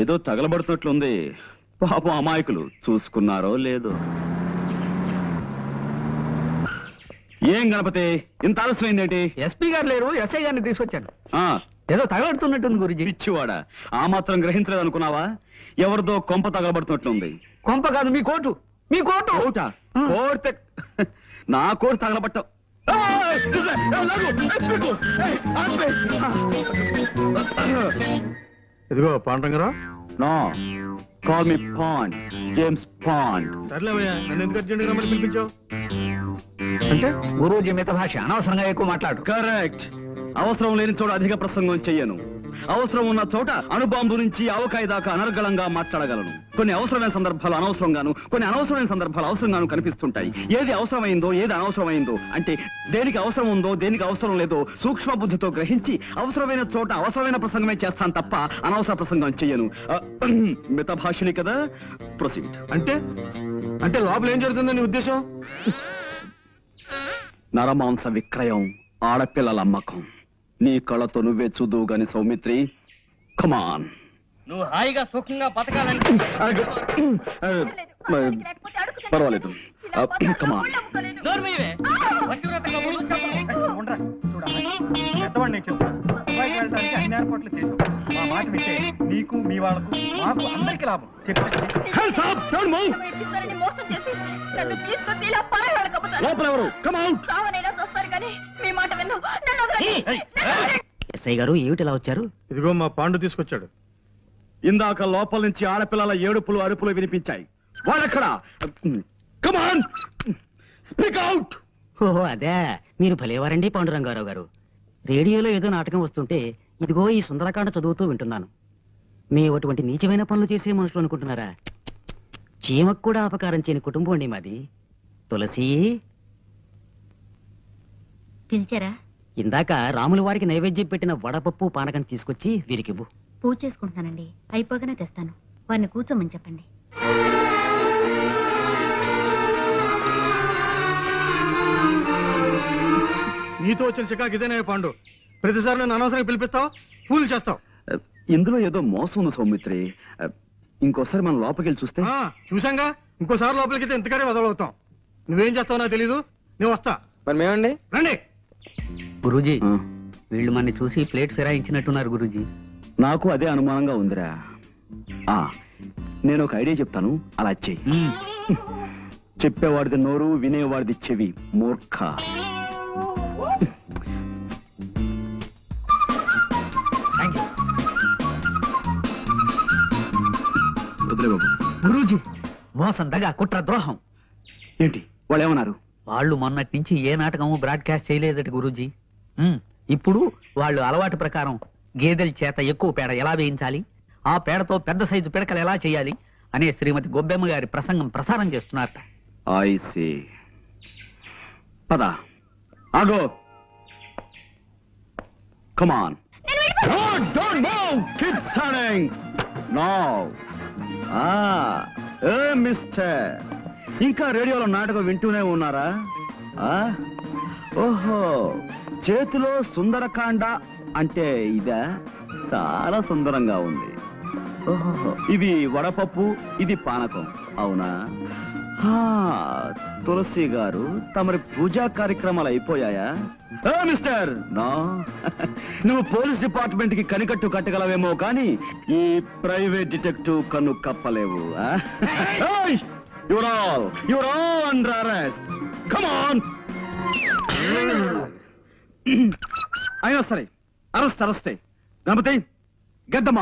ఏదో తగలబడుతున్నట్లుంది. పాపం అమాయకులు చూసుకున్నారో లేదో. ఏం గణపతి, ఇంత ఆలస్యమైందేంటి? ఎస్పీ గారు లేరు, ఎస్ఐ గారిని తీసుకొచ్చాను. ఏదో తగలబడుతున్నట్టుంది గురుజీ. పిచ్చివాడా, ఆ మాత్రం గ్రహించలేదు అనుకున్నావా? ఎవరిదో కొంప తగలబడుతున్నట్లుంది. కొంప కాదు, మీ కోటు. మీ కోటు. కోటా? కోర్తే నా కోటు తగలబట్టావు. ఇదిగో Pandrangarao. No, call me Pond, James Pond. సర్లేవయ్యా, నన్ను ఎందుకు అర్జెంట్ గా పిలిపించావు? అంటే గురూజీ మిత భాష అనవసరంగా ఎక్కువ మాట్లాడు. కరెక్ట్. అవసరం లేని చోట అధిక ప్రసంగం చెయ్యను. అవసరం ఉన్న చోట అణుబాంబు నుంచి ఆవకాయ దాకా అనర్గళంగా మాట్లాడగలను. కొన్ని అవసరమైన సందర్భాలు అనవసరంగాను, కొన్ని అనవసరమైన సందర్భాలు అవసరంగాను కనిపిస్తుంటాయి. ఏది అవసరమైందో, ఏది అనవసరమైందో, అంటే దేనికి అవసరం ఉందో, దేనికి అవసరం లేదో సూక్ష్మ బుద్ధితో గ్రహించి అవసరమైన చోట అవసరమైన ప్రసంగమే చేస్తాను తప్ప అనవసర ప్రసంగం చెయ్యను. మిత భాషని కదా. ప్రొసీడ్. అంటే లోపల ఏం జరుగుతుందని ఉద్దేశం? నరమాంస విక్రయం, ఆడపిల్లల అమ్మకం. నీ కళ్ళతో నువ్వే చూదువు గాని సౌమిత్రి. కమాన్. నువ్వు హాయిగా సుఖంగా బతకాలంటే పర్వాలేదు. కమాన్. అన్ని ఏర్పాట్లు చేసావు. మా మాట వింటే నీకు, మీ వాళ్ళకు, మాకు అందరికి లాభం. ఎస్ఐ గారు ఏమిటి ఇలా వచ్చారు? ఇదిగో మా పాండు తీసుకొచ్చాడు. ఇందాక లోపల నుంచి ఆడపిల్లల ఏడుపులు అరుపులు వినిపించాయి. వాళ్ళెక్కడా? కమాన్, స్పీక్ అవుట్. ఓహో అదే, మీరు భలేవారండి పాండురంగారావు గారు. రేడియోలో ఏదో నాటకం వస్తుంటే ఇదిగో ఈ సుందరకాండ చదువుతూ వింటున్నాను. మీ అటువంటి నీచమైన పనులు చేసే మనుషులు అనుకుంటున్నారా? చీమకు కూడా అపకారం చేయని కుటుంబం అండి మాది. తులసి, పిలిచారా? ఇందాక రాముల వారికి నైవేద్యం పెట్టిన వడపప్పు పానకం తీసుకొచ్చి వీరికివ్వు. పూజ చేసుకుంటున్నానండి, అయిపోగానే తెస్తాను. వారిని కూర్చోమని చెప్పండి. నీతో వచ్చిన చికాకు ఇదేనా పాండు? ప్రతిసారి నన్ను అనవసరంగా పిలిపిస్తావు, ఫూల్ చేస్తావు. ఇందులో ఏదో మోసం ఉంది సౌమిత్రి. ఇంకోసారి మనం లోపలికి వెళ్ళి చూస్తే. చూసాంగా, ఇంకోసారి లోపలికి అయితే ఇంతగానే వదలవుతాం. నువ్వేం చేస్తావు నాకు తెలీదు, నేను వస్తా. మరి మేమండి? రండి. గురూజీ, వీళ్ళు మన చూసి ప్లేట్ ఫిరాయించినట్టున్నారు గురూజీ. నాకు అదే అనుమానంగా ఉందిరా. నేను ఒక ఐడియా చెప్తాను, అలా చెయ్యి. చెప్పేవాడిది నోరు, వినేవాడిది చెవి. మూర్ఖ. వదిలే బాబు. గురూజీ, మోసం, దగా, కుట్ర, ద్రోహం. ఏంటి వాళ్ళు ఏమన్నారు? వాళ్ళు మొన్నటి నుంచి ఏ నాటకము బ్రాడ్కాస్ట్ చేయలేదట గురూజీ. ఇప్పుడు వాళ్ళు అలవాటు ప్రకారం గేదెల చేత ఎక్కువ పేడ ఎలా వేయించాలి, ఆ పేడతో పెద్ద సైజు పిడకలు ఎలా చేయాలి అనే శ్రీమతి గొబ్బెమ్మ గారి ప్రసంగం ప్రసారం చేస్తున్నారట. I see. పద. ఆగో. Come on. Don't move. Keep standing. Now. Mister, ఇంకా రేడియోలో నాటకం వింటూనే ఉన్నారా? ఓహో, చేతిలో సుందరకాండ అంటే ఇదా? చాలా సుందరంగా ఉంది. ఓహో, ఇది వడపప్పు, ఇది పానకం, అవునా? తులసి గారు, తమరి పూజా కార్యక్రమాలు అయిపోయాయా? Mister, no. నువ్వు పోలీస్ డిపార్ట్మెంట్ కి కనికట్టు కట్టగలవేమో కానీ ఈ ప్రైవేట్ డిటెక్టివ్ కన్ను కప్పలేవు. You're all under arrest. Come on. అయినా సరే, అరెస్ట్. Ganapati, get them.